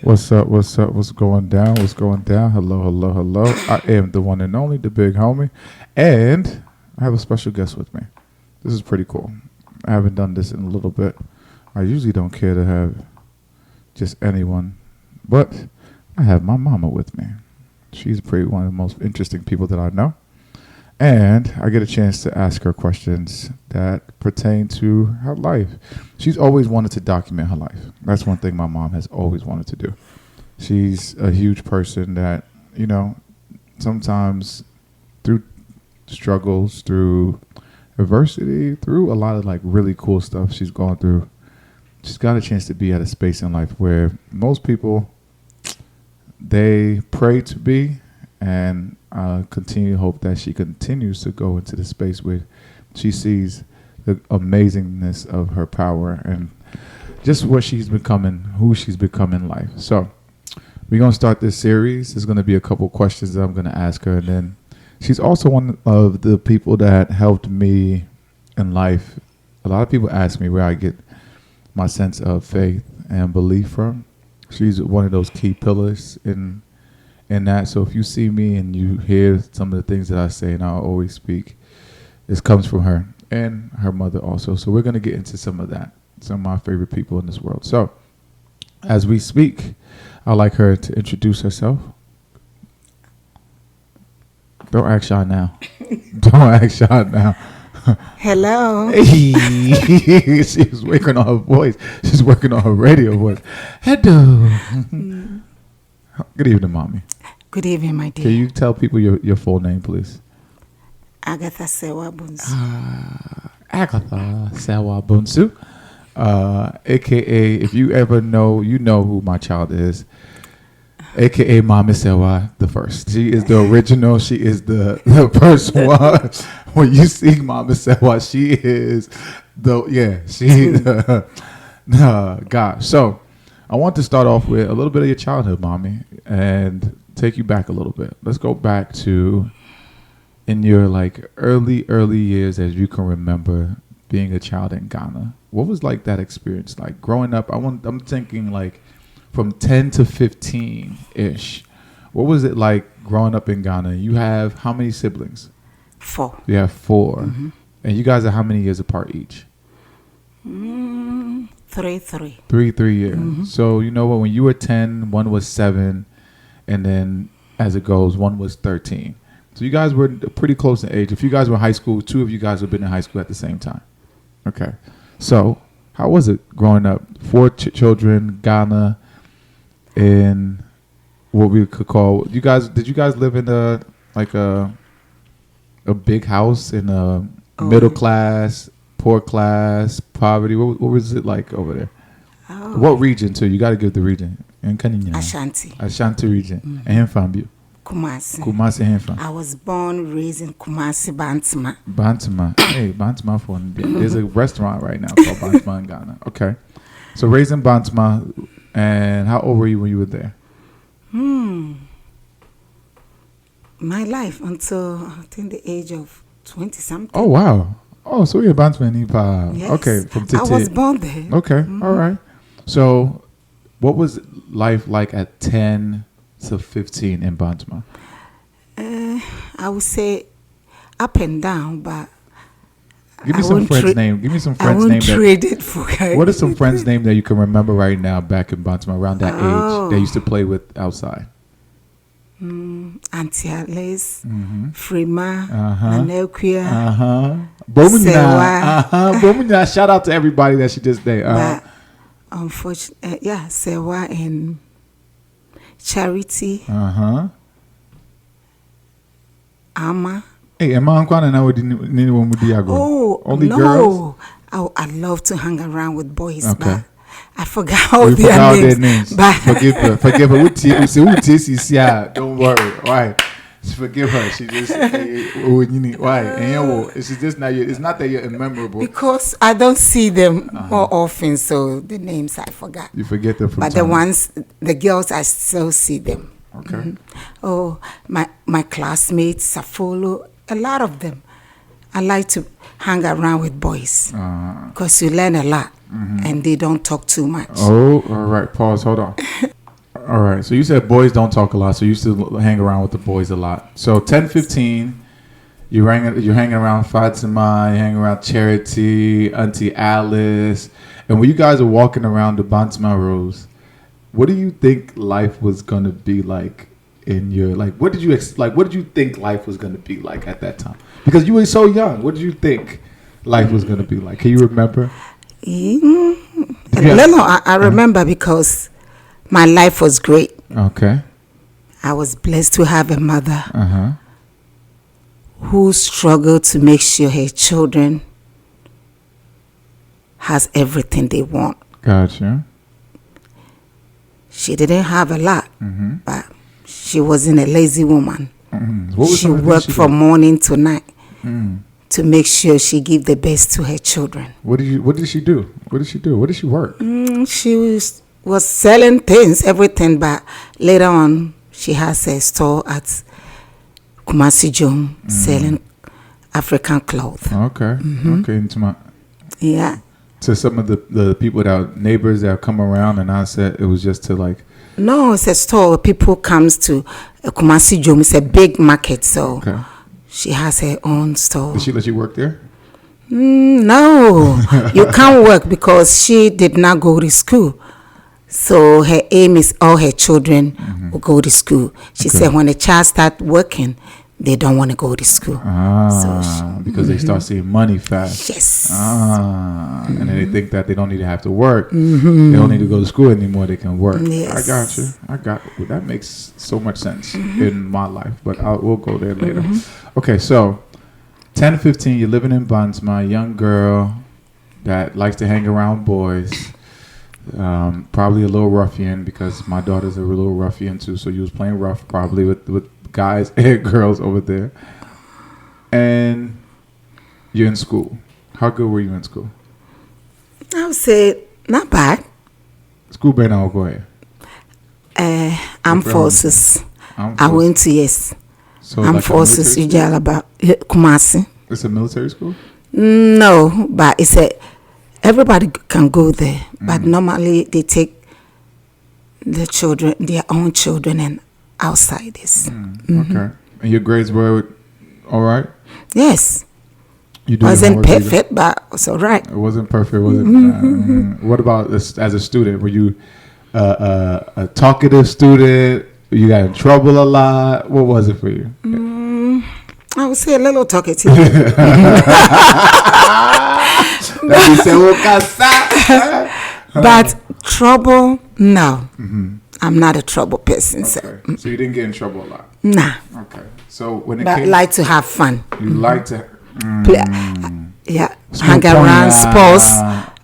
What's up? What's up? What's going down? What's going down? Hello, hello, hello. I am the one and only, the big homie, and I have a special guest with me. This is pretty cool. I haven't done this in a little bit. I usually don't care to have just anyone, but I have my mama with me. She's pretty one of the most interesting people that I know, and I get a chance to ask her questions that pertain to her life. She's always wanted to document her life. That's one thing my mom has always wanted to do. She's a huge person that, sometimes through struggles, through adversity, through a lot of like really cool stuff she's gone through, she's got a chance to be at a space in life where most people, they pray to be, and continue to hope that she continues to go into the space where she sees the amazingness of her power and just what she's becoming, who she's become in life. So we're going to start this series. There's going to be a couple questions that I'm going to ask her, and then she's also one of the people that helped me in life. A lot of people ask me where I get my sense of faith and belief from. She's one of those key pillars in that. So if you see me and you hear some of the things that I say and I always speak, this comes from her and her mother also. So we're going to get into some of that, some of my favorite people in this world. So as we speak, I'd like her to introduce herself. Don't act shy now. Don't act shy now. Hello. Hey, she's working on her voice. She's working on her radio voice. Hello. Good evening, mommy. Good evening, my dear. Can you tell people your full name, please? Agatha Sewa Bunsu. Agatha Sewa Bunsu, a.k.a. if you ever know, you know who my child is, a.k.a. Mama Sewa the first. She is the original. She is the first one. When you see Mama Sewa, she is God. So I want to start off with a little bit of your childhood, mommy, and take you back a little bit. Let's go back to in your like early years, as you can remember being a child in Ghana. What was like that experience like growing up? I'm thinking like from 10 to 15 ish. What was it like growing up in Ghana? You have how many siblings? 4. You have 4. Mm-hmm. And you guys are how many years apart each? 3. 3 years. Mm-hmm. So you know what? When you were 10, one was 7, and then as it goes, one was 13. So you guys were pretty close in age. If you guys were in high school, 2 of you guys would have been in high school at the same time. Okay. So how was it growing up? 4 children, Ghana, in what we could call. Did you guys live in a big house in a middle class, poor class, poverty? What was it like over there? Oh. What region too? You got to give the region. Ashanti region. Mm-hmm. And Fambio. Kumasi. And I was born, raised in Kumasi, Bantama. Hey, Bantama for there's a restaurant right now called Bantama in Ghana. Okay. So raised in Bantama, and how old were you when you were there? My life until I think the age of 20 something. Oh wow. Oh, so you're Bantama Nipa. Yes. Okay, from Titi. I was born there. Okay, all right. So, what was life like at 10 to 15 in Bantama? I would say up and down, but Give me some friends' name. Give me some friends' name. Trade it for what are some friends' name that you can remember right now back in Bantama around that age that used to play with outside? Auntie Alice, Frima, Anelquia, Bomuna. Shout out to everybody that she just named. But unfortunately, Sewa and Charity. Ama. Hey, Emma, only no. girls? I love to hang around with boys, okay. but I forgot all their names. But Forgive her. Don't worry. Right. Forgive her. She just why? It's just not. It's not that you're immemorable. Because I don't see them more often, so the names I forgot. You forget them from but time. the girls, I still see them. Okay. Oh, my classmates, Safolo, a lot of them. I like to hang around with boys because you learn a lot and they don't talk too much. Oh, all right. Pause. Hold on. All right. So you said boys don't talk a lot. So you used to hang around with the boys a lot. So 10, 15, you're hanging around Fatima, you're hanging around Charity, Auntie Alice. And when you guys are walking around the Bantima Rose, what do you think life was going to be like in your, like, what did you think life was going to be like at that time? Because you were so young. What did you think life was going to be like? Can you remember? I remember because my life was great. Okay. I was blessed to have a mother who struggled to make sure her children has everything they want. Gotcha. She didn't have a lot, but she wasn't a lazy woman. She worked from morning to night to make sure she give the best to her children. What did she do? What did she work? She was selling things, everything, but later on she has a store at Kumasi Jom selling African clothes. Okay. Okay. Yeah. To some of the people neighbors that come around, and I said it was just to like. No, it's a store. People comes to Kumasi Jom. It's a big market, so she has her own store. Did she let you work there? No, you can't work because she did not go to school. So her aim is all her children will go to school. She said when a child start working, they don't want to go to school. Because they start seeing money fast. Yes. And then they think that they don't need to have to work. They don't need to go to school anymore. They can work. Yes. I got you. That makes so much sense in my life, but we'll go there later. Okay, so 10, 15, you're living in Bantima, young girl that likes to hang around boys. Probably a little ruffian because my daughter's a little ruffian too. So you was playing rough probably with guys and girls over there. And you're in school. How good were you in school? I would say not bad. School better now, go ahead. Armed Forces. I went to So Armed like Forces Ijalaba Kumasi. It's a military school? No, but everybody can go there. But normally they take the children, their own children, and outsiders. Okay. And your grades were all right? Yes. You wasn't perfect, but it was all right. It wasn't perfect, was it? What about as a student? Were you a talkative student? You got in trouble a lot? What was it for you? I would say a little talkative. But trouble, no. I'm not a trouble person. Okay. So you didn't get in trouble a lot? Nah. Okay. So when I like to have fun. You like to play, hang around sports.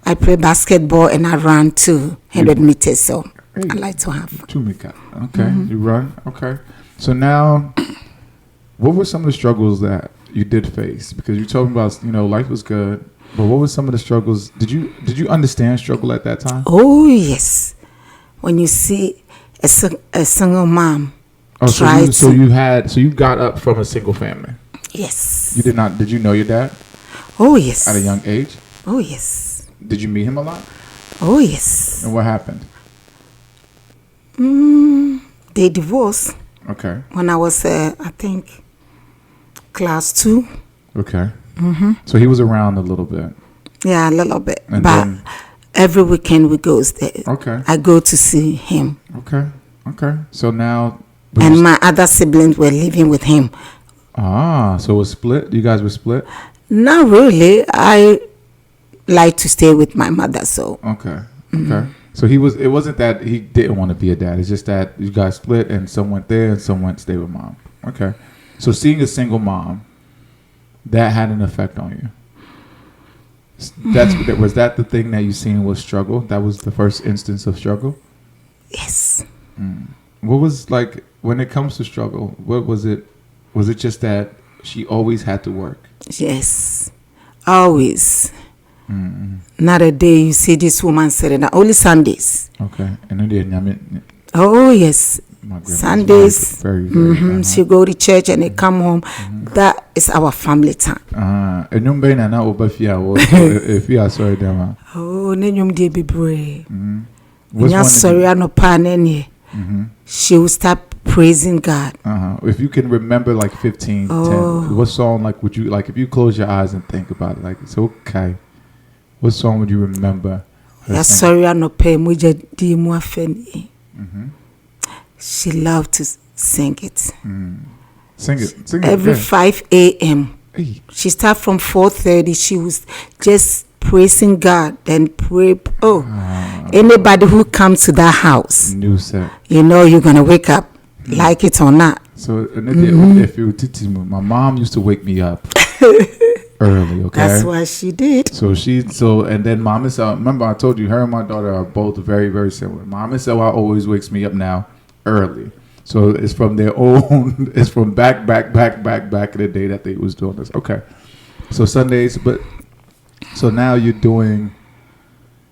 I play basketball and I run too, 100 meters. So I like to have fun. Okay. You run. Okay. So now, what were some of the struggles that you did face? Because you told me about life was good, but what were some of the struggles? Did you understand struggle at that time? Oh yes. When you see a single mom. So you got up from a single family. Yes. You did not. Did you know your dad? Oh yes. At a young age. Oh yes. Did you meet him a lot? Oh yes. And what happened? They divorced. Okay. When I was, I think, class 2. Okay. So he was around a little bit. Yeah, a little bit. And but every weekend we go there. Okay. I go to see him. Okay. So now. And my other siblings were living with him. So it was split? You guys were split? Not really. I like to stay with my mother, so. Okay. So it wasn't that he didn't want to be a dad. It's just that you guys split and some went there and some went to stay with mom. Okay. So seeing a single mom, that had an effect on you. Was that the thing that you seen was struggle? That was the first instance of struggle? Yes. What was like when it comes to struggle? What was it? Was it just that she always had to work? Yes, always. Not a day you see this woman sitting down. Only Sundays. Okay, and then oh yes, Sundays. Very, She go to church and they come home. That is our family time. And you may not if you are sorry, oh, nenyum de be brave. Which one sorry, I no pan any. she will start praising God. If you can remember like 15, 10, what song like would you like if you close your eyes and think about it? Like it's okay. What song would you remember? Sorry, I no pay muja di mu afeni. She loved to sing it. Sing it. Every 5 a.m. Hey. She start from 4:30. She was just praising God, then pray. Anybody who comes to that house, New set. you know you're gonna wake up, like it or not. So if you were teaching me, my mom used to wake me up early. Okay, that's what she did. And then Mama said, remember I told you, her and my daughter are both very, very similar. Mama said always wakes me up now early. So it's from their own. It's from back in the day that they was doing this. Okay, so Sundays, so now you're doing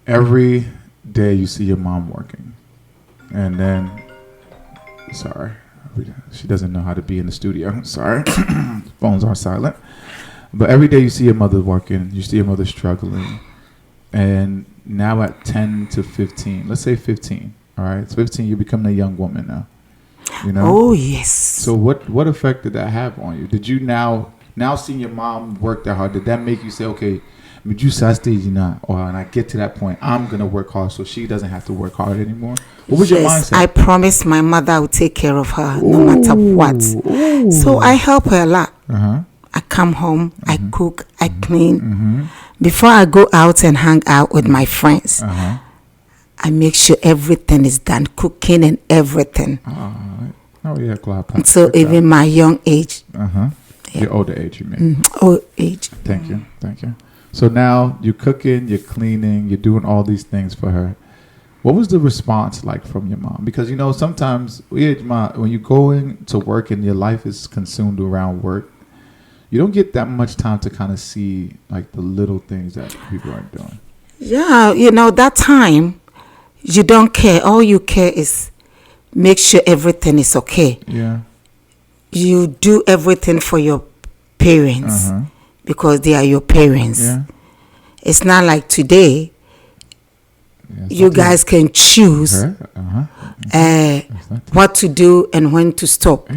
every day. You see your mom working, and then sorry, she doesn't know how to be in the studio. Sorry, phones are silent. But every day you see your mother working, you see your mother struggling, and now at 10 to 15, let's say 15. All right, it's 15. You're becoming a young woman now. You know? Oh yes. So what effect did that have on you? Did you now seeing your mom work that hard, did that make you say, okay, when I get to that point, I'm gonna work hard so she doesn't have to work hard anymore? What was your mindset? I promised my mother I would take care of her no matter what. So I help her a lot. I come home, I cook, I clean. Before I go out and hang out with my friends, I make sure everything is done, cooking and everything. Oh yeah, so even my young age. Your older age, you mean? Old age. Thank you. So now you're cooking, you're cleaning, you're doing all these things for her. What was the response like from your mom? Because you know sometimes when you're going to work and your life is consumed around work, you don't get that much time to kind of see like the little things that people are doing. Yeah, you know that time. You don't care. All you care is make sure everything is okay. Yeah. You do everything for your parents because they are your parents. Yeah. It's not like today. You guys can choose what to do and when to stop.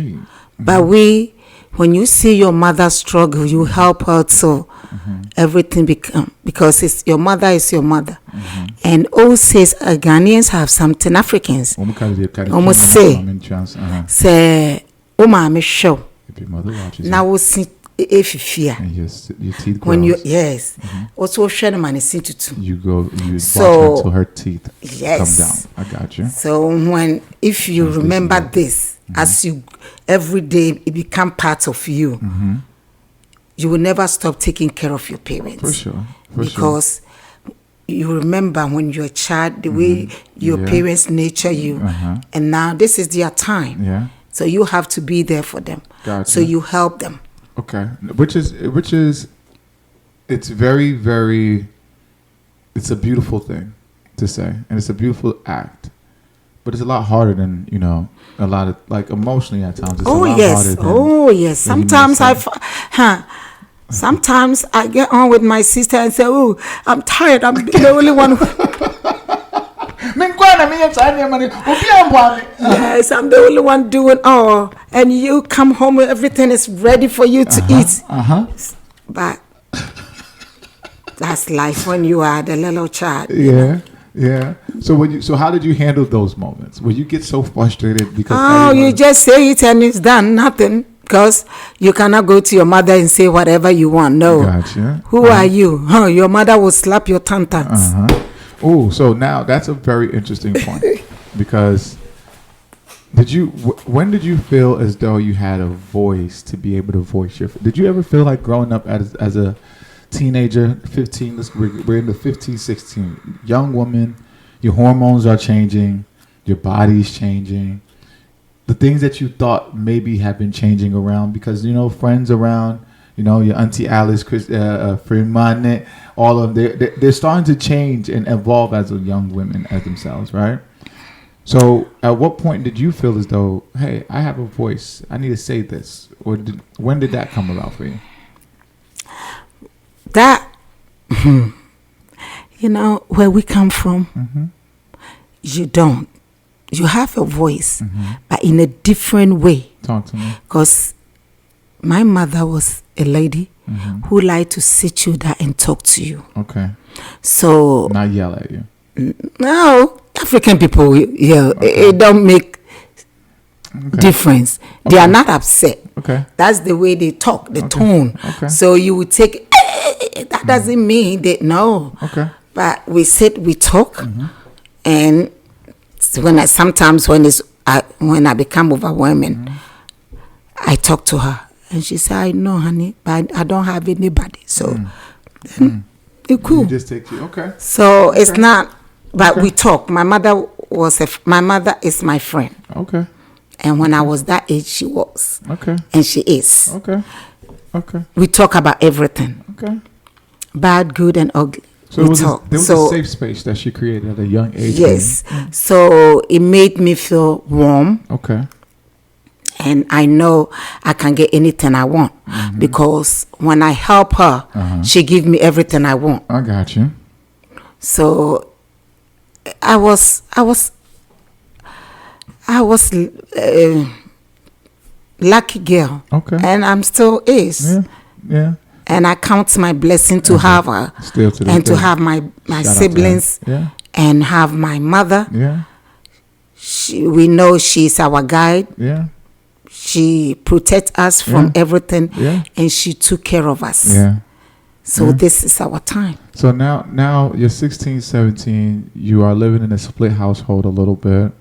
But when you see your mother struggle, you help her so everything because your mother is your mother. And all says Ghanaians have something Africans almost say me show now we see if you when you also share the money see to you watch her till her teeth come down. I got you. So if you remember this as you every day it become part of you, you will never stop taking care of your parents. For sure. Because you remember when you're a child, the way your parents nurture you, and now this is their time. Yeah. So you have to be there for them. Gotcha. So you help them. Okay. Which is, it's very, very, it's a beautiful thing to say, and it's a beautiful act. But it's a lot harder than, a lot of, like, emotionally at times. It's a lot harder than Sometimes sometimes I get on with my sister and say, oh, I'm tired. I'm the only one. Yes, I'm the only one doing all. And you come home and everything is ready for you to eat. But that's life when you are the little child. Yeah. So how did you handle those moments? Will you get so frustrated because you just say it and it's done, nothing. Because you cannot go to your mother and say whatever you want. No. Gotcha. Who are you? Your mother will slap your tantrums. Oh, so now that's a very interesting point. Because when did you feel as though you had a voice to be able to voice your? Did you ever feel like growing up as a teenager, 15? We're in the 15, 16, young woman. Your hormones are changing. Your body's changing. The things that you thought maybe have been changing around because friends around, your auntie Alice, friend all of them, they're starting to change and evolve as a young women as themselves, right? So at what point did you feel as though, hey, I have a voice, I need to say this, or when did that come about for you? That where we come from, you don't. you have a voice, but in a different way. Talk to me. Because my mother was a lady who liked to sit you down and talk to you. Okay. So Not yell at you. no, African people, it don't make difference. They are not upset. Okay. That's the way they talk, the tone. Okay. So you would take that doesn't mean that no. Okay. But we sit, we talk, and sometimes when I become overwhelming, I talk to her, and she said, "I know, honey, but I don't have anybody." So it's cool. You just take okay. So it's not, but we talk. My mother is my friend. Okay. And when I was that age, she was. Okay. And she is. Okay. Okay. We talk about everything. Okay. Bad, good, and ugly. So there was a safe space that she created at a young age. Yes. So it made me feel warm. Okay. And I know I can get anything I want. Because when I help her, she give me everything I want. I got you. So I was lucky girl. Okay. And I'm still is. Yeah. Yeah. And I count my blessing to have her. Still to and to have my siblings. Yeah. And have my mother. Yeah. We know she's our guide. Yeah. She protects us from everything. Yeah. And she took care of us. Yeah. So this is our time. So now you're 16, 17. You are living in a split household a little bit.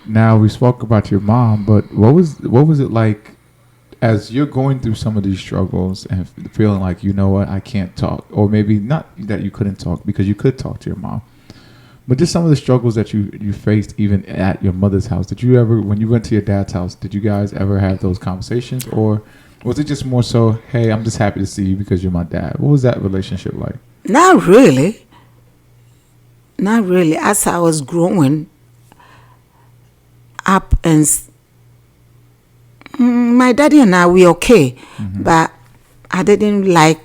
Now we spoke about your mom, but what was it like as you're going through some of these struggles and feeling like, you know what, I can't talk, or maybe not that you couldn't talk because you could talk to your mom, but just some of the struggles that you faced even at your mother's house. Did you ever, when you went to your dad's house, did you guys ever have those conversations, or was it just more so, hey, I'm just happy to see you because you're my dad? What was that relationship like? Not really. Not really. As I was growing up, and my daddy and I, we okay, but I didn't like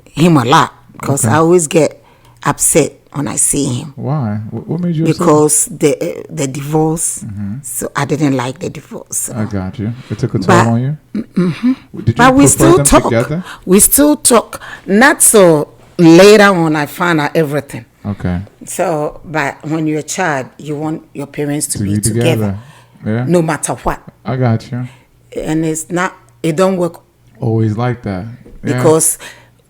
him a lot because I always get upset when I see him. Why? What made you upset? Because the divorce, so I didn't like the divorce. So. I got you. It took a toll on you? Did you but we still them talk. Together? We still talk. Not so later on I found out everything. Okay. So, but when you're a child, you want your parents to be together. Yeah. No matter what. I got you. And it don't work always like that. Yeah. Because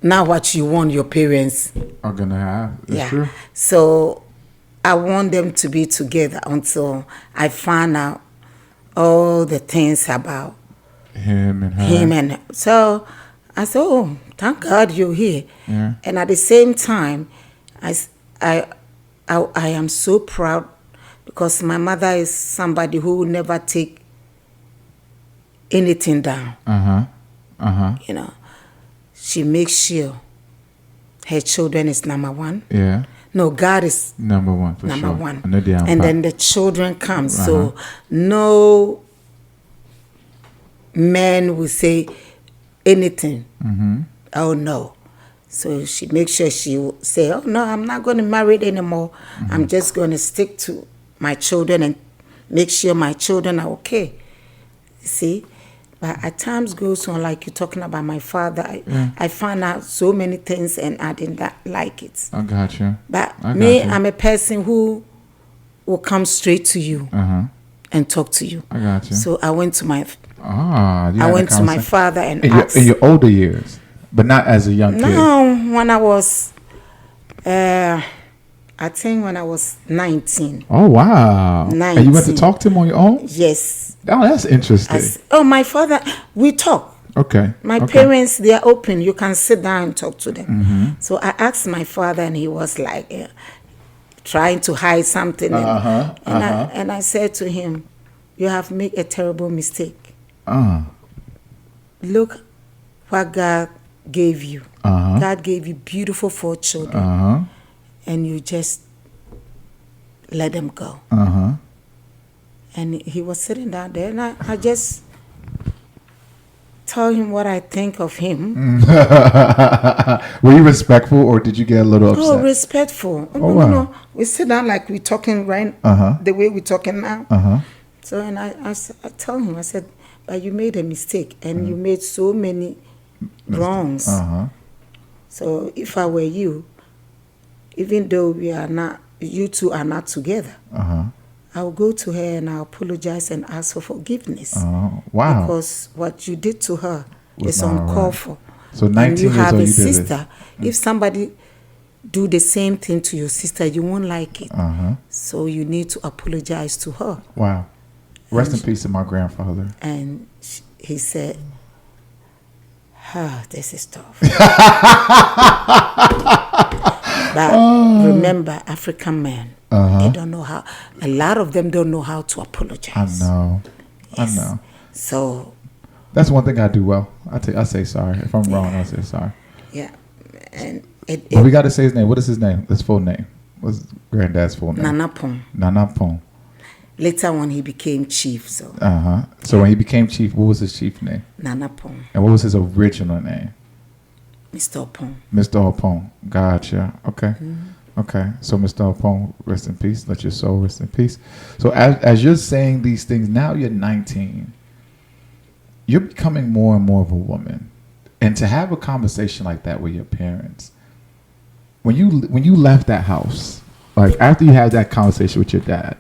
now what you want your parents are gonna have. It's true. So I want them to be together until I find out all the things about him and her. So I said, oh, thank God you're here. Yeah. And at the same time, I am so proud because my mother is somebody who will never take anything down. You know, she makes sure her children is number one. Yeah. No, God is number one for number sure. one. And then the children come. So no man will say anything. Oh no. So she makes sure she will say, oh no, I'm not going to marry it anymore. I'm just going to stick to my children and make sure my children are okay. See? But at times goes on, like you're talking about my father, I found out so many things and I did not like it. I got you. But I'm a person who will come straight to you and talk to you. I got you. So I went to my father and asked. In your older years, but not as a young kid? No, when I was, I think when I was 19. Oh, wow. 19. And you went to talk to him on your own? Yes. Oh, that's interesting. My father, we talk. Okay. My parents, they are open. You can sit down and talk to them. So I asked my father, and he was like trying to hide something. And I said to him, you have made a terrible mistake. Look what God gave you. God gave you beautiful 4 children. And you just let them go. And he was sitting down there, and I just tell him what I think of him. Were you respectful, or did you get a little upset? Oh, respectful. Oh, wow. No. We sit down like we're talking right the way we're talking now. So, and I tell him, I said, but you made a mistake, and you made so many wrongs. So if I were you, even though you two are not together, I'll go to her and I'll apologize and ask for forgiveness. Wow. Because what you did to her is not uncalled right. for. So 19 and you years have old, a you did this. sister. If somebody do the same thing to your sister, you won't like it. So you need to apologize to her. Wow. Rest in peace to my grandfather. And he said, this is tough. But remember, African men, they don't know how. A lot of them don't know how to apologize. I know. Yes. I know. So that's one thing I do well. I say sorry. If I'm wrong, I say sorry. Yeah. And but we got to say his name. What is his name? His full name. What's granddad's full name? Nana Pong. Nana Pong. Later on, he became chief. So. So when he became chief, what was his chief name? Nana Pong. And what was his original name? Mr. Opong. Mr. Opong. Gotcha. Okay. Okay. So Mr. Opong, rest in peace. Let your soul rest in peace. So as you're saying these things, now you're 19. You're becoming more and more of a woman. And to have a conversation like that with your parents, when you left that house, like after you had that conversation with your dad,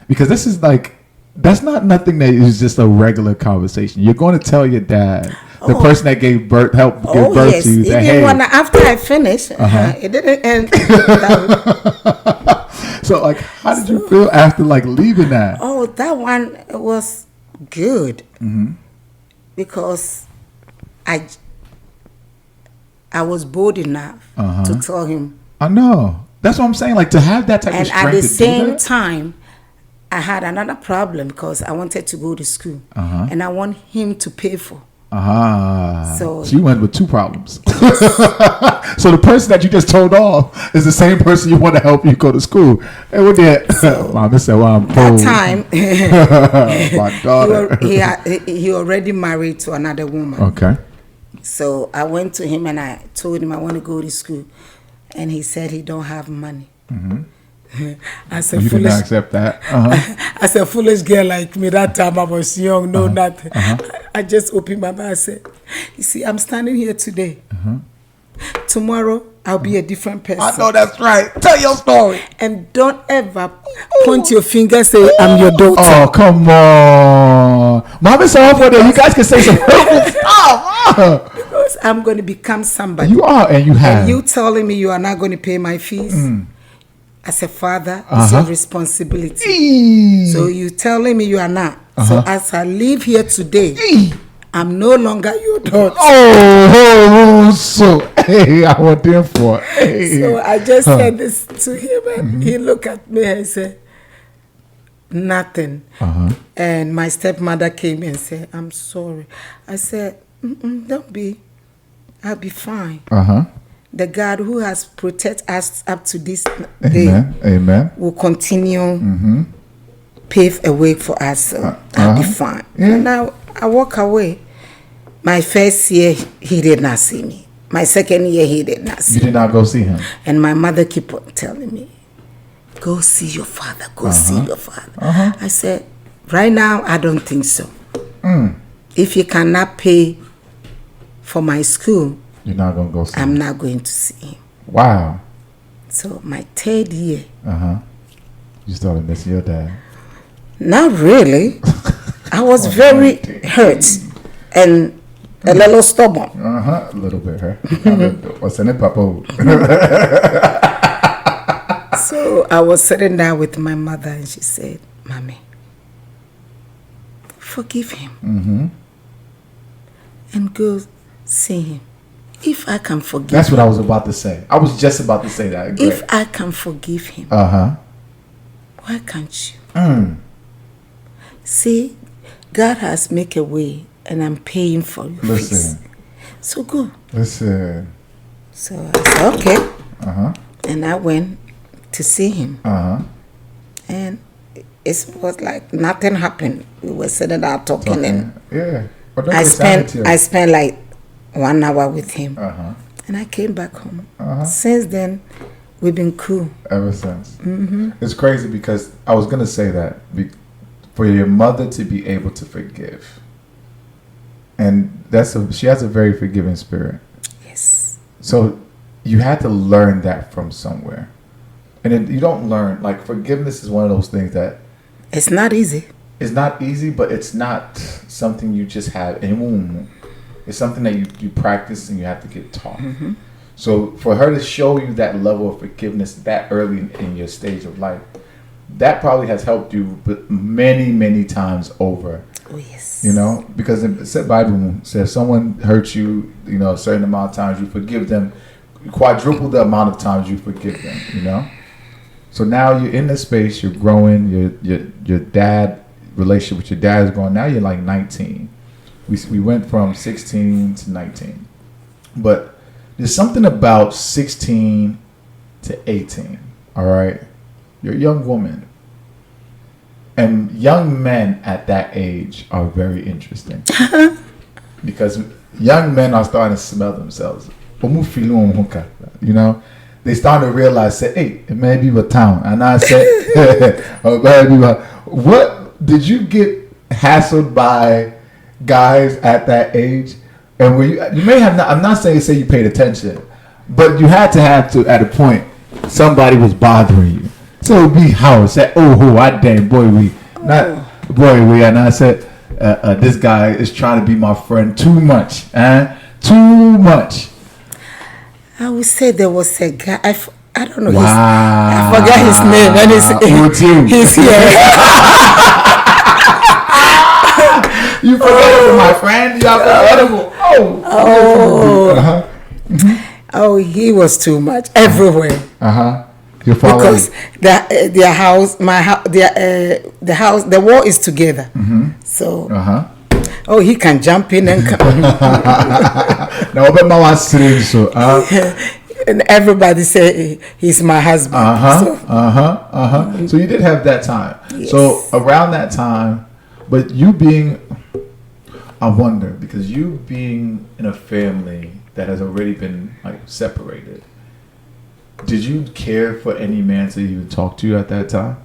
because this is like, that's not nothing that is just a regular conversation. You're going to tell your dad, the person that helped give birth to you, that hey. After I finished, it didn't end. So like, how did you feel after like leaving that? Oh, that one was good. Because I was bold enough to tell him. I know. That's what I'm saying. Like to have that type of strength. And at the to same time, I had another problem because I wanted to go to school, and I want him to pay for. So you went with two problems. So the person that you just told off is the same person you want to help you go to school. Hey, what did Mama said? Well, I'm that time, my daughter. he already married to another woman. Okay. So I went to him and I told him I want to go to school, and he said he don't have money. I said, you did not accept that. I said, foolish girl like me. That time I was young, no nothing. I just opened my mouth and said, you see, I'm standing here today. Tomorrow, I'll be a different person. I know that's right. Tell your story. And don't ever point your finger and say, I'm your daughter. Oh, come on. Mama said over there, you guys can say some stuff. Because I'm going to become somebody. You are, and you have. And you telling me you are not going to pay my fees? As a father, it's your responsibility. So you telling me you are not. So as I leave here today, I'm no longer your daughter. So hey, I was there for. Hey. So I just said this to him, and he looked at me and said, nothing. And my stepmother came and said, I'm sorry. I said, don't be. I'll be fine. The God who has protected us up to this day will continue pave a way for us. So I'll be fine. And now I walk away. My first year, he did not see me. My second year, he did not see me. You did not go see him? And my mother kept on telling me, go see your father, go see your father. I said, right now, I don't think so. If you cannot pay for my school, you're not going to go see him? I'm not going to see him. Wow. So my third year. You started missing your dad? Not really. I was very hurt and a little stubborn. A little bit hurt. What's in it, Papa? So I was sitting there with my mother and she said, Mommy, forgive him. And go see him. If I can forgive him. That's what I was about to say. I was just about to say that. If I can forgive him. Why can't you? See, God has made a way and I'm paying for your fees. So go. Listen. So I said, okay. And I went to see him. And it was like nothing happened. We were sitting there talking. And Or don't I they sound spent I spent like 1 hour with him, Uh-huh. and I came back home. Uh-huh. Since then, we've been cool. Ever since. It's crazy because I was gonna say that for your mother to be able to forgive, and she has a very forgiving spirit. Yes. So you had to learn that from somewhere, and you don't learn like forgiveness is one of those things that It's not easy. it's not easy, but it's not something you just have. It's something that you practice and you have to get taught. So for her to show you that level of forgiveness that early in your stage of life, that probably has helped you many, many times over. Oh yes. You know, because the Bible says someone hurts you, you know, a certain amount of times, you forgive them quadruple the amount of times you forgive them. You know, so now you're in this space, you're growing, your dad relationship with your dad is growing. Now you're like 19. We went from 16 to 19, but there's something about 16 to 18. All right, you're a young woman. And young men at that age are very interesting because young men are starting to smell themselves. You know, they start to realize, say, hey, it may be a town. And I said, what did you get hassled by guys at that age? And you may have not, I'm not saying say you paid attention, but you had to at a point, somebody was bothering you. So it would be how say, oh, I damn boy we and I said this guy is trying to be my friend too much, too much. I would say there was a guy. I don't know. Wow. I forgot his name. And he's here. You forgettable, my friend. You are forgettable. Oh, he was too much everywhere. Your father, because their house, the house, the wall is together. So, oh, he can jump in and come. Now, but my was so. And everybody say he's my husband. So you did have that time. Yes. So around that time, but you being, I wonder, because you being in a family that has already been like separated. Did you care for any man to even talk to you at that time?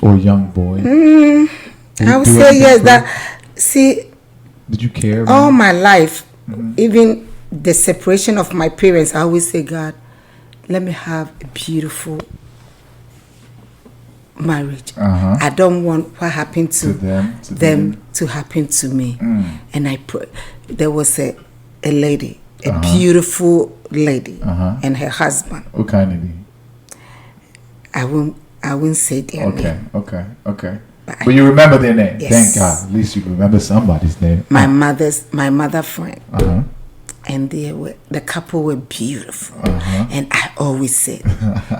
Or young boy? I would say yes. Did you care? All my life, even the separation of my parents, I always say, God, let me have a beautiful marriage. I don't want what happened to them to happen to me. And there was a lady, a beautiful lady, and her husband. What kind of lady? I won't say their name. Okay. But you remember their name. Yes. Thank God. At least you remember somebody's name. My mother friend. And the couple were beautiful. And I always said,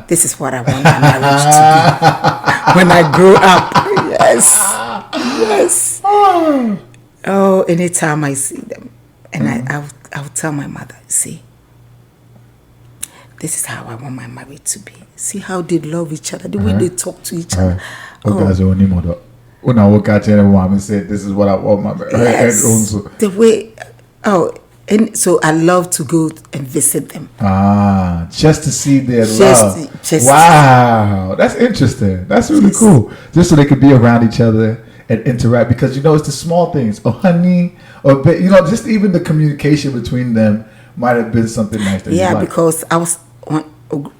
this is what I want my marriage to be when I grow up. Yes. Oh, anytime I see them. And I would tell my mother, see, this is how I want my marriage to be. See how they love each other, the way they talk to each other. When I walk out to anyone and said, this is what I want my marriage. Yes. The way, and so I love to go and visit them. Just to see their love. Wow, that's interesting. That's really cool. Just so they could be around each other and interact, because it's the small things. Oh, honey, or just even the communication between them might have been something nice. Because I was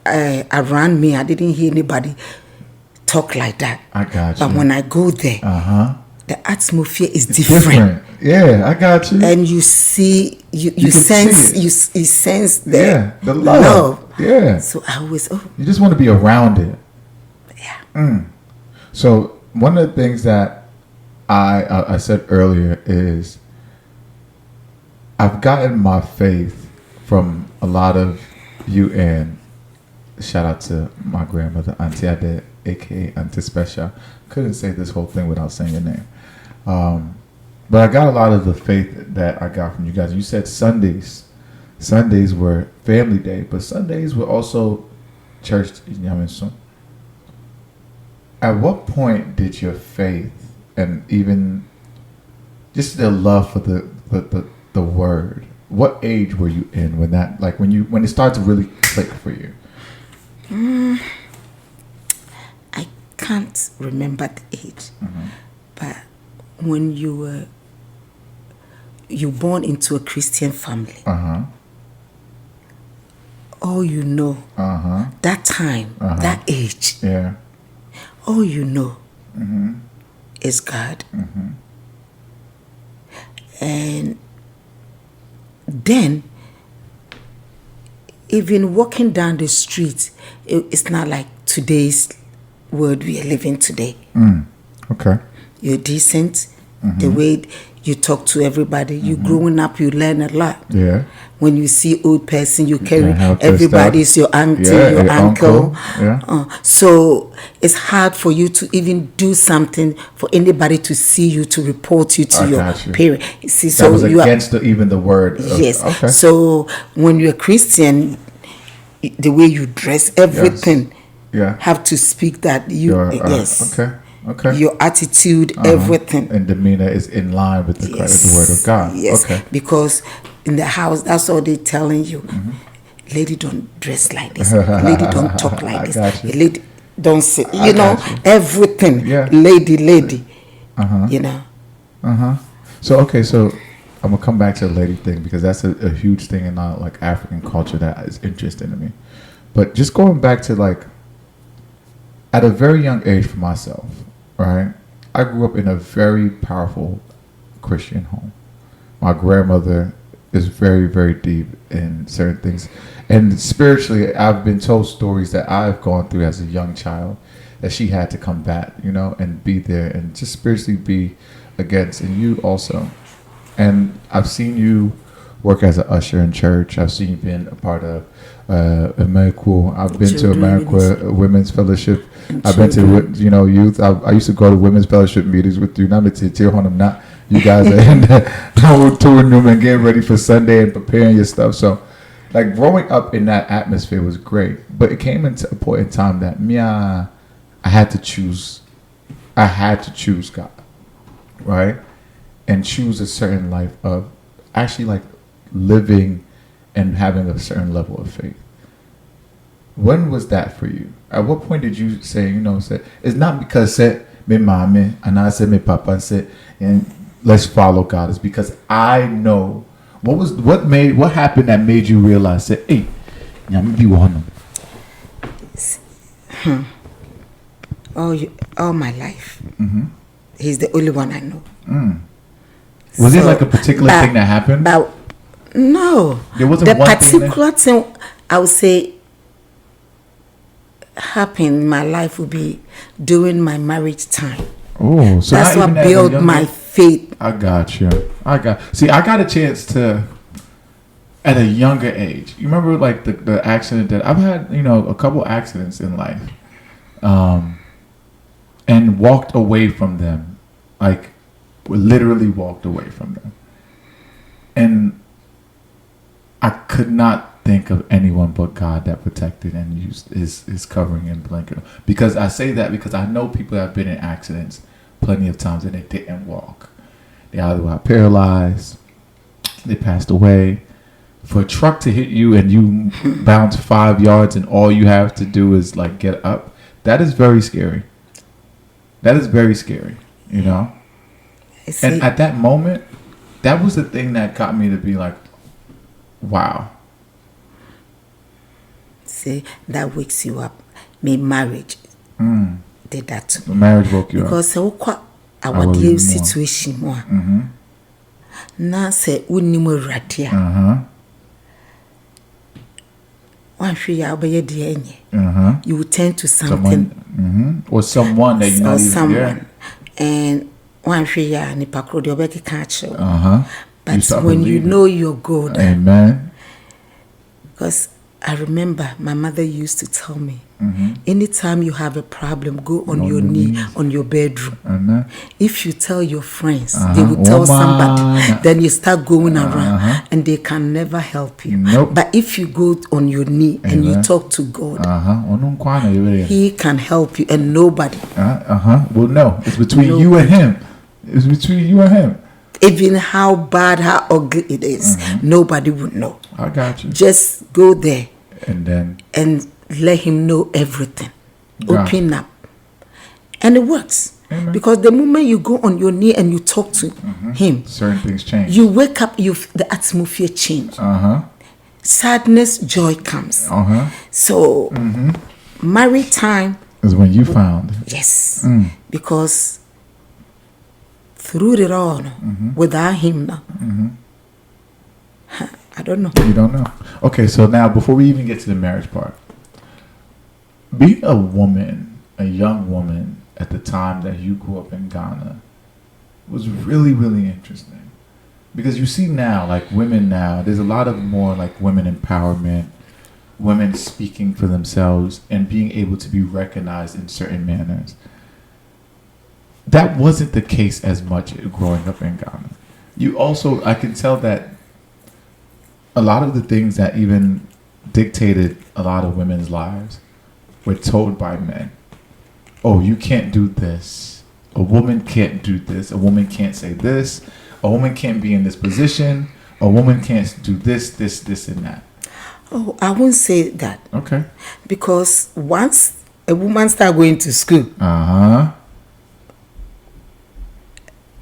around me, I didn't hear anybody talk like that. I got you. But when I go there, the atmosphere is different. Yeah, I got you. And you see, you sense, you sense the love. Yeah. So I always, you just want to be around it. Yeah. So one of the things that I said earlier is I've gotten my faith from a lot of you, and shout out to my grandmother, Auntie Ade, aka Auntie Special. Couldn't say this whole thing without saying your name. But I got a lot of the faith that I got from you guys. You said Sundays were family day, but Sundays were also church. At what point did your faith and even just the love for the word. What age were you in when that, like when it started to really click for you? I can't remember the age, but when you born into a Christian family, all you know, that time, that age, all you know is God. And then, even walking down the street, it's not like today's world we are living today. Okay. You're decent. The way you talk to everybody, you growing up, you learn a lot. Yeah. When you see old person, you carry help their everybody's stuff. your auntie, Yeah, your your uncle. Yeah. So it's hard for you to even do something for anybody to see you, to report you to I your got you. parent. You see, That so was you against even the word. yes. Okay. So when you're a Christian, the way you dress, everything Yeah. have to speak that you yes. Okay. Okay. Your attitude, everything. And demeanor is in line with the word of God. Yes. Okay. Because in the house, that's all they're telling you. Lady, don't dress like this. Lady, don't talk like this. Got you. Lady, don't sit. I You know, got you. everything. Yeah. Lady. You know. So I'm gonna come back to the lady thing because that's a huge thing in like African culture that is interesting to me. But just going back to like at a very young age for myself, right? I grew up in a very powerful Christian home. My grandmother is very, very deep in certain things. And spiritually, I've been told stories that I've gone through as a young child that she had to combat, and be there and just spiritually be against. And you also. And I've seen you work as an usher in church. I've seen you been a part of America. I've been to America Women's Fellowship. I've been to youth. I used to go to Women's Fellowship meetings with you. Not you guys are in the touring room and getting ready for Sunday and preparing your stuff. So, like growing up in that atmosphere was great. But it came into a point in time that I had to choose. I had to choose God, right, and choose a certain life of actually like living and having a certain level of faith. When was that for you? At what point did you say, it's not because said me mommy and I said me papa said and let's follow God. It's because I know what happened that made you realize that hey, be one. All my life. He's the only one I know. Was it like a particular thing that happened? No. There wasn't the one particular thing I would say happened in my life would be during my marriage time. Oh, so that's what built my faith. I got you. I got a chance to at a younger age. You remember like the accident that I've had, a couple accidents in life. And walked away from them. Like literally walked away from them. And I could not think of anyone but God that protected and used his covering and blanket. Because I say that because I know people that have been in accidents plenty of times and they didn't walk. They either got paralyzed, they passed away. For a truck to hit you and you bounce 5 yards and all you have to do is like get up, that is very scary. That is very scary, And at that moment, that was the thing that got me to be like, wow. See, that wakes you up. Me marriage did that to me. Marriage woke you because up. Because our deal situation more. Now say unimu radia. One free you will turn to something. Or someone that you know. Or someone. And one free ni pakro de obeki catch. But when you know you're good. Amen. Because I remember my mother used to tell me, anytime you have a problem, go on your knee on your bedroom. If you tell your friends, they will tell somebody, then you start going around and they can never help you. Nope. But if you go on your knee and you talk to God, He can help you and nobody. Well, no, it's between you and Him. It's between you and Him. Even how bad, how ugly it is, nobody would know. I got you. Just go there And then and let him know everything. Gotcha. Open up. And it works. Amen. Because the moment you go on your knee and you talk to him, certain things change. you wake up, the atmosphere change. Sadness, joy comes. So, married time is when you found. Yes. Because through it all, without him now, I don't know. You don't know. Okay, so now before we even get to the marriage part, being a woman, a young woman at the time that you grew up in Ghana was really, really interesting. Because you see now, like women now, there's a lot of more like women empowerment, women speaking for themselves and being able to be recognized in certain manners. That wasn't the case as much growing up in Ghana. You also, I can tell that a lot of the things that even dictated a lot of women's lives were told by men. Oh, you can't do this. A woman can't do this. A woman can't say this. A woman can't be in this position. A woman can't do this, and that. Oh, I won't say that. Okay. Because once a woman starts going to school, a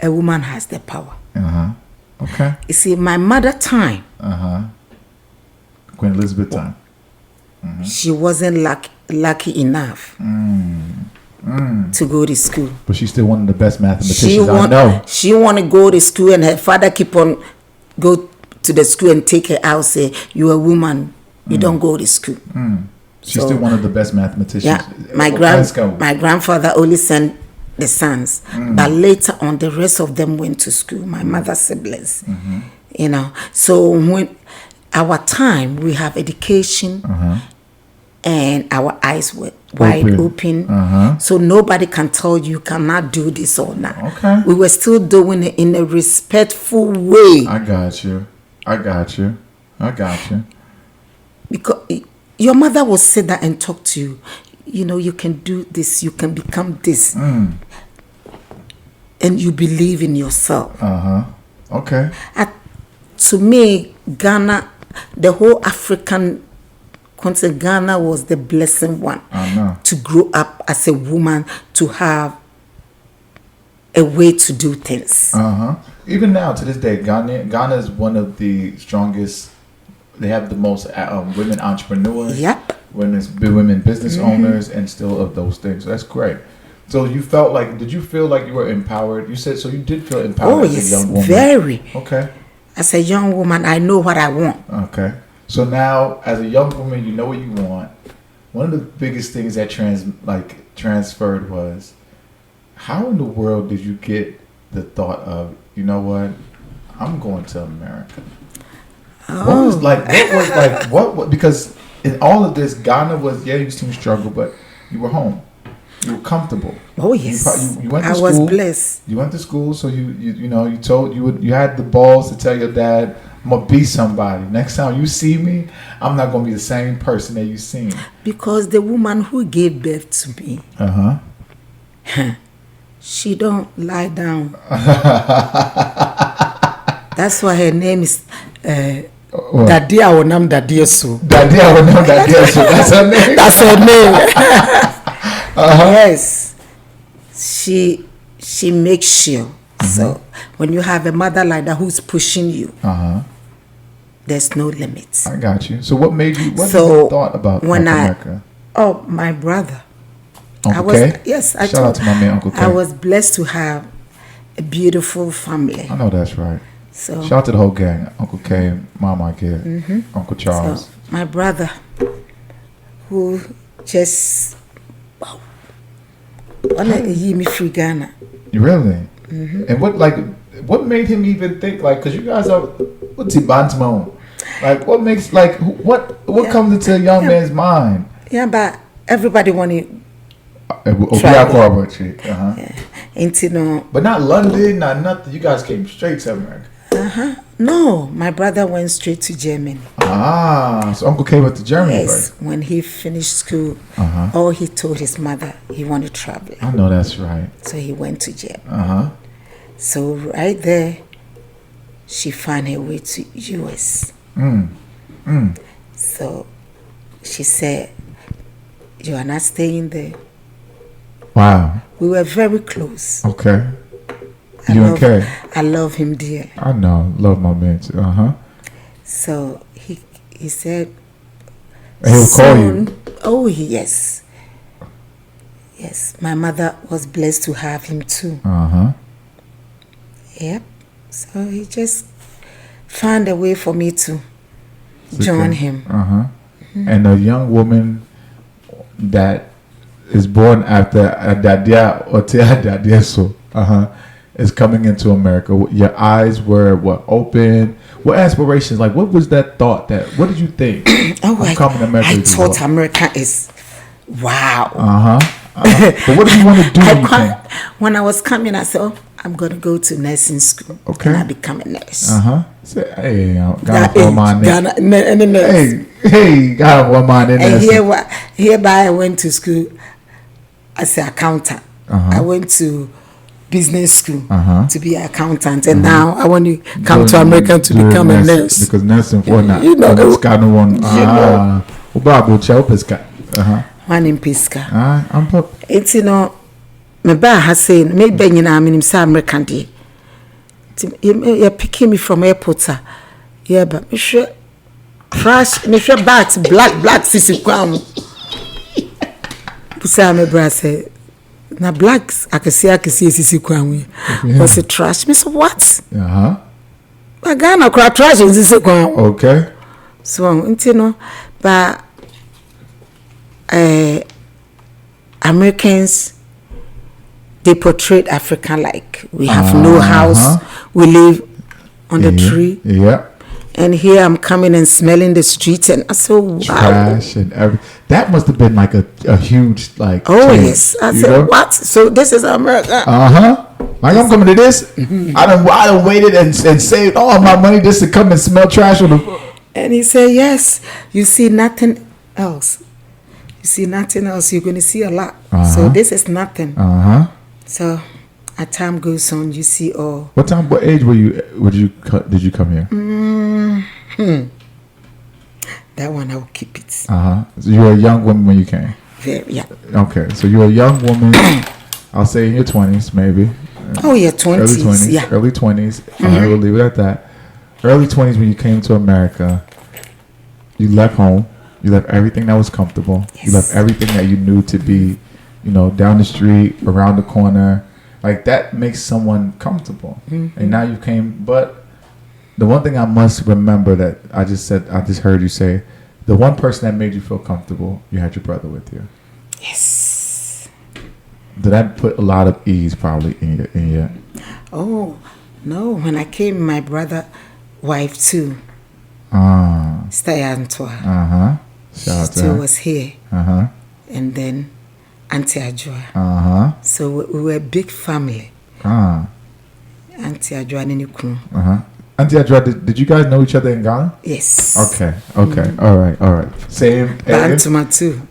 woman has the power. Okay. You see, my mother time. Queen Elizabeth time. She wasn't lucky enough to go to school. But she's still one of the best mathematicians I know. She want to go to school, and her father keep on go to the school and take her out. Say, "You're a woman, you don't go to school." She's still one of the best mathematicians. Yeah, my grandfather only sent the sons, but later on, the rest of them went to school. My mother's siblings, you know. So when our time, we have education. And our eyes were wide open. So nobody can tell you cannot do this or not. Okay. We were still doing it in a respectful way. I got you. Because your mother will sit there and talk to you. You know, you can do this, you can become this. And you believe in yourself. Okay. To me, Ghana, the whole African continent, Ghana was the blessing one. To grow up as a woman, to have a way to do things. Even now, to this day, Ghana is one of the strongest. They have the most women entrepreneurs. Yep. Women business owners, and still of those things. So that's great. So you felt like, did you feel like you were empowered? You said, so you did feel empowered as a young woman? Very. Okay. As a young woman, I know what I want. Okay. So now, as a young woman, you know what you want. One of the biggest things that transferred was, how in the world did you get the thought of, you know what, I'm going to America? What because in all of this, Ghana was, you seemed struggle, but you were home. You were comfortable. Oh yes, you went to school. I was blessed. You went to school, so you had the balls to tell your dad, I'm gonna be somebody. Next time you see me, I'm not gonna be the same person that you seen. Because the woman who gave birth to me, she don't lie down. That's why her name is Daddy Awonam Daddy So. Daddy Awonam Daddy So. That's her name. That's her name. Yes, she makes sure. So when you have a mother like that who's pushing you, there's no limits. I got you. So what made you? What you thought about America? Oh, my brother. Uncle K? Yes, shout out to my man Uncle K. I was blessed to have a beautiful family. I know that's right. So shout out to the whole gang. Uncle K, Mama K, Uncle Charles. So, my brother, who just he me free Ghana. Really? And what made him even think because you guys are what's he Bantamon? What makes what comes into a young man's mind? Yeah, but everybody wanted. But not London, not nothing. You guys came straight to America. No, my brother went straight to Germany. So Uncle K went to Germany first. When he finished school, all he told his mother he wanted to travel. I know that's right. So he went to Germany. So right there, she found her way to US. So she said, "You are not staying there." Wow. We were very close. Okay. You and Kay? I love him dear. I know. Love my man too. So he said, he'll call you. Oh yes. Yes. My mother was blessed to have him too. Yep. So he just found a way for me to join him. And a young woman that is born after Adadia or Adadia so is coming into America. Your eyes were open? What aspirations? Like, what was that thought? What did you think? I'm coming to America. I thought America is wow. But what did you want to do? When I was coming, I said, I'm going to go to nursing school. Okay. And I become a nurse. Say, hey, got one man there. Hey, got one man there. And hereby I went to school as an accountant. I went to business school to be an accountant, and now I want to come to America to become a nurse. Because nursing for now, it's kind of one. One in Pisca. I'm pop. It's me ba ha say me ba nyina me nim say American dey. You picking me from airport yeah, but me sure trash me sure bags black sisi kwam. Pusa me bra say na blacks akese sisi kwam. Was it trash? Me so what? I Ghana cry trash in sisi kwam. Okay. So but Americans, they portrayed Africa like we have no house, we live on the tree. Yeah. And here I'm coming and smelling the streets, and I said, wow. Trash and everything. That must have been like a huge change, yes. I said, what? So this is America. Like I'm coming to this. I done waited and saved all my money just to come and smell trash on the. And he said, yes. You see nothing else. You see nothing else. You're going to see a lot. So this is nothing. So as time goes on, you see all. What age were you? Did you come here? That one I will keep it. So you were a young woman when you came. Yeah. Okay, so you were a young woman. I'll say in your 20s, maybe. Oh yeah, 20s. Early 20s. Yeah. Early 20s. I will leave it at that. Early 20s when you came to America. You left home. You left everything that was comfortable. Yes. You left everything that you knew to be, down the street, around the corner. Like, that makes someone comfortable. And now you came. But the one thing I must remember that I just heard you say, the one person that made you feel comfortable, you had your brother with you. Yes. Did that put a lot of ease probably in your? Oh, no. When I came, my brother, wife too. Stay Antoine. She still was here. And then Auntie Adjoa. So we were a big family. Auntie Adjoa and Nikun. Auntie Adjoa, did you guys know each other in Ghana? Yes. Okay. All right. Same area? Bantuma too.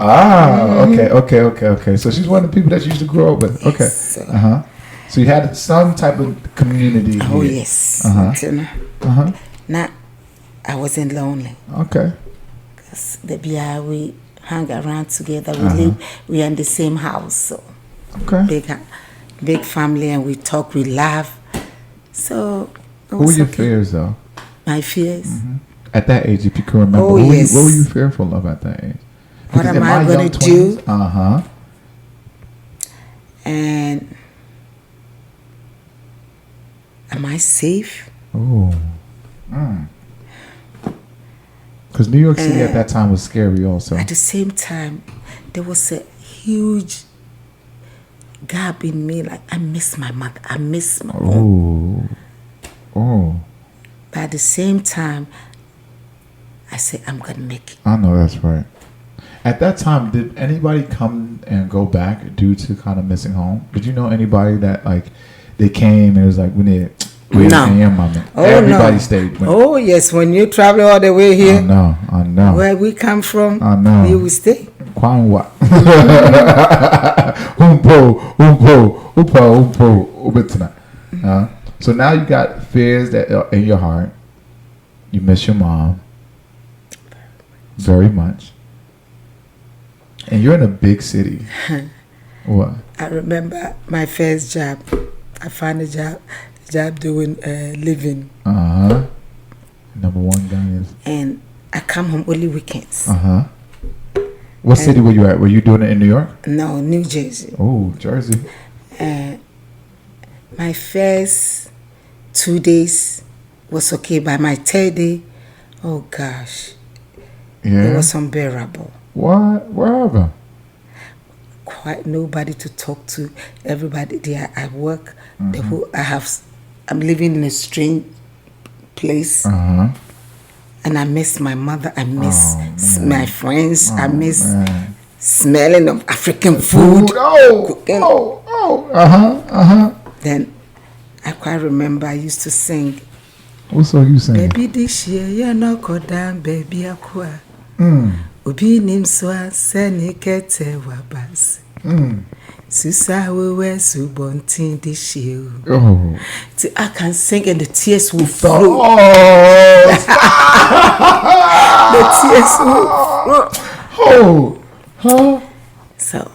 Okay. So she's one of the people that you used to grow up with. Okay. Yes. So you had some type of community here. Yes. Now, I wasn't lonely. Okay. Because we hang around together. We are in the same house. So okay. Big family, and we talk, we laugh. So who were your fears though? My fears? At that age, if you can remember, what were you fearful of at that age? Because what am I going to do? And am I safe? Oh. Because New York City at that time was scary also. At the same time, there was a huge gap in me. Like, I miss my mother. I miss my mom. Oh. But at the same time, I said, I'm going to make it. I know that's right. At that time, did anybody come and go back due to kind of missing home? Did you know anybody that, like, they came and it was like, we need... No. Everybody stayed. Oh yes, when you travel all the way here. I know. Where we come from, I know. You will stay. Umpo. So now you got fears that are in your heart. You miss your mom very much. And you're in a big city. What? I remember my first job. I found a job doing living. Uh-huh. Number one guy is. And I come home only weekends. Uh-huh. What city were you at? Were you doing it in New York? No, New Jersey. Oh, Jersey. My first 2 days was okay. By my third day, oh gosh, Yeah. it was unbearable. What? Wherever. Quite nobody to talk to. Everybody there at work. Mm-hmm. I'm living in a strange place, Uh-huh. and I miss my mother. I miss my friends. I miss Man. smelling of African food. Cooking. Uh-huh. Then I quite remember I used to sing. What song you singing? Baby this year, you're not go down, baby akwa. Obi nim so seni kete wabas. Susa wewe subontin this year. Oh. See, I can sing and the tears will flow. Oh. The tears will flow. Oh. Huh? So.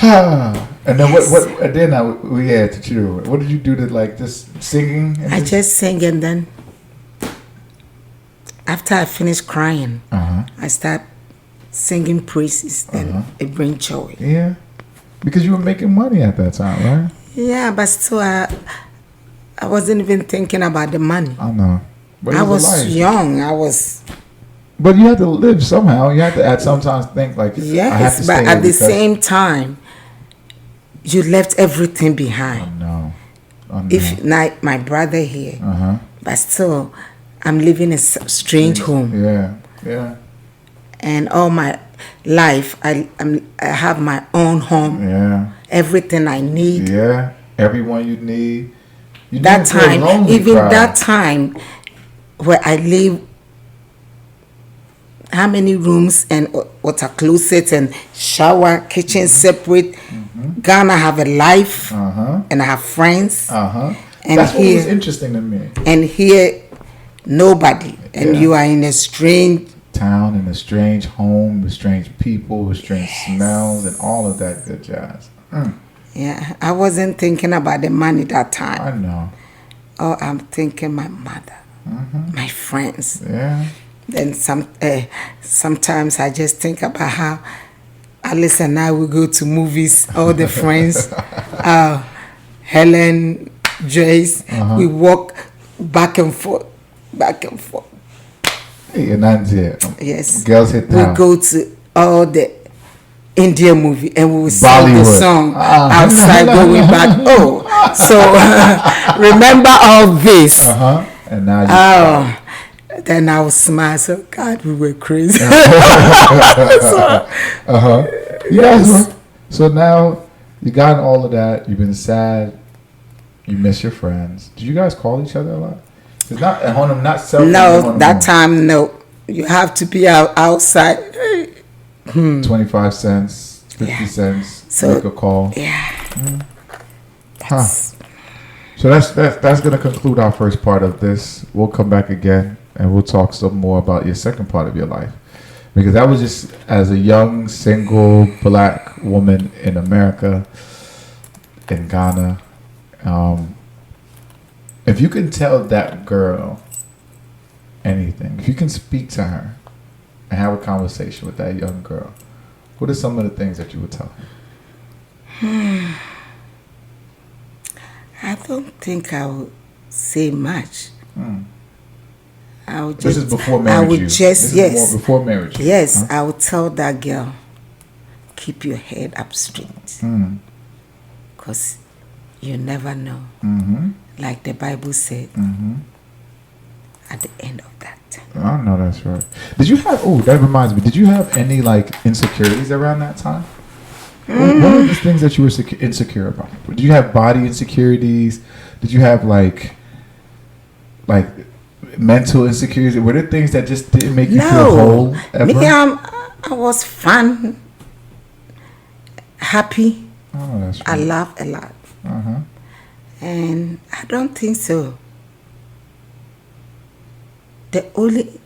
And then what? And then we had to chill. What did you do to like just singing? I just sang, and then after I finished crying, I start singing praises, and it brings joy. Yeah, because you were making money at that time, right? Yeah, but still, I wasn't even thinking about the money. I know. But I was young. But you had to live somehow. You had to at sometimes think like, yes, I have to but stay at the same time, you left everything I behind. know. If not my brother here, but still, I'm living in a strange home. Yeah. And all my life, I have my own home. Yeah. Everything I need. Yeah. Everyone you need. You That didn't feel time, lonely, even cry. that time, where I live, how many rooms and water closet and shower, kitchen separate. Ghana have a life, and I have friends. And that's what here, was interesting to me. And here, nobody, and you are in a strange town, in a strange home, with strange people, with strange smells, and all of that good jazz. Yeah, I wasn't thinking about the money that time. I know. Oh, I'm thinking my mother, my friends. Yeah. Then sometimes I just think about how Alice and I will go to movies, all the friends, Helen, Joyce, we walk back and forth. Hey, and that's it. Yes. Girls hit town. We go to all the Indian movie and we will sing the song outside going back. Oh, so remember all this. And now you then I will smile. So God, we were crazy. Yes. So now you got all of that. You've been sad. You miss your friends. Do you guys call each other a lot? It's not at home. Not self. No, that time no. You have to be outside. 25 cents, 50 cents. So, make a call. Yeah. So that's gonna conclude our first part of this. We'll come back again and we'll talk some more about your second part of your life, because that was just as a young single black woman in America, in Ghana. If you can tell that girl anything, if you can speak to her and have a conversation with that young girl, what are some of the things that you would tell her? I don't think I would say much. I would This is before marriage. Before marriage. Yes, I would tell that girl, keep your head up straight, because you never know. Like the Bible said. At the end of that. I know that's right. Did you have? Oh, that reminds me. Did you have any like insecurities around that time? What were the things that you were insecure about? Did you have body insecurities? Did you have like mental insecurities? Were there things that just didn't make you feel whole ever? Me, I was fun, happy. Oh, that's right. I laughed a lot. And I don't think so. The only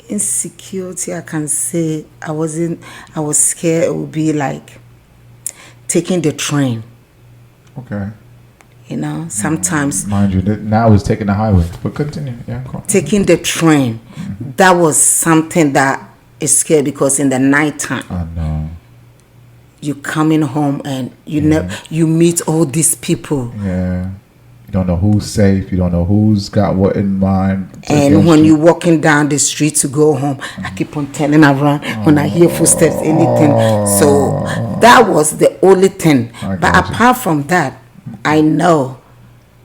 insecurity I can say I was scared it would be like taking the train. Okay. You know, sometimes Mind you, now it's taking the highway. But continue. Yeah, go on. taking the train, that was something that is scary because in the nighttime I know. you coming home and you meet all these people. Yeah. You don't know who's safe. You don't know who's got what in mind. And when you're walking down the street to go home, I keep on telling around when I hear footsteps, anything. So that was the only thing. I But got you. apart from that, I know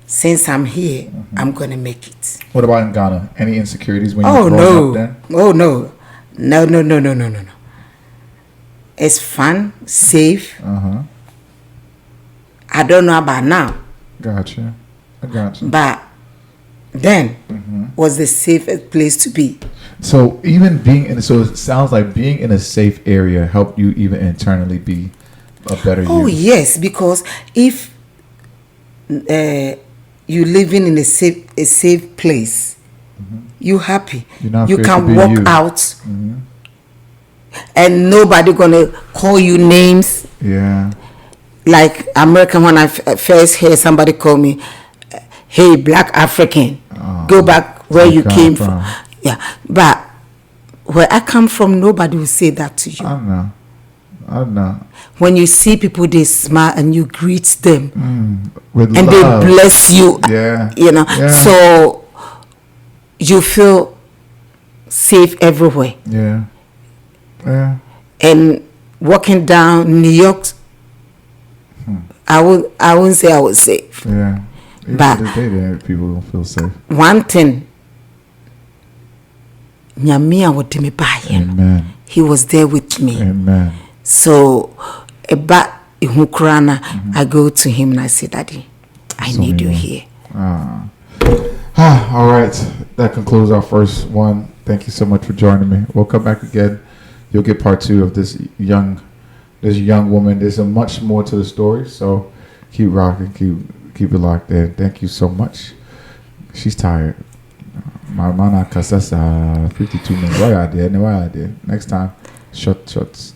since I'm here, I'm going to make it. What about in Ghana? Any insecurities when you Oh, were growing no. up then? Oh, no. No. It's fun, safe. Uh-huh. I don't know about now, Gotcha. I gotcha. but then was the safest place to be. So even being in, so it sounds like being in a safe area helped you even internally be a better you. Oh yes, because if you living in a safe place, you happy. You're not You afraid to can be walk you. out, and nobody gonna call you names. Yeah. Like American, when I first heard somebody call me, "Hey, Black African, go back where you came from." Yeah, but where I come from, nobody will say that to you. I know. When you see people, they smile and you greet them, With and love. they bless you. Yeah. You know, Yeah. so you feel safe everywhere. Yeah. Yeah. And walking down New York, I wouldn't say I was safe. Yeah. Even But to this day, there people don't feel safe. one thing, Nyame would me by Amen. he was there with me. Amen. So about Ihukrana, I go to him and I say, Daddy, I So need you many here. All right. That concludes our first one. Thank you so much for joining me. We'll come back again. You'll get part 2 of this young woman. There's a much more to the story, so keep rocking, keep it locked in. Thank you so much. She's tired. My mana kasasa 52 minutes. Why I did? Next time, shots.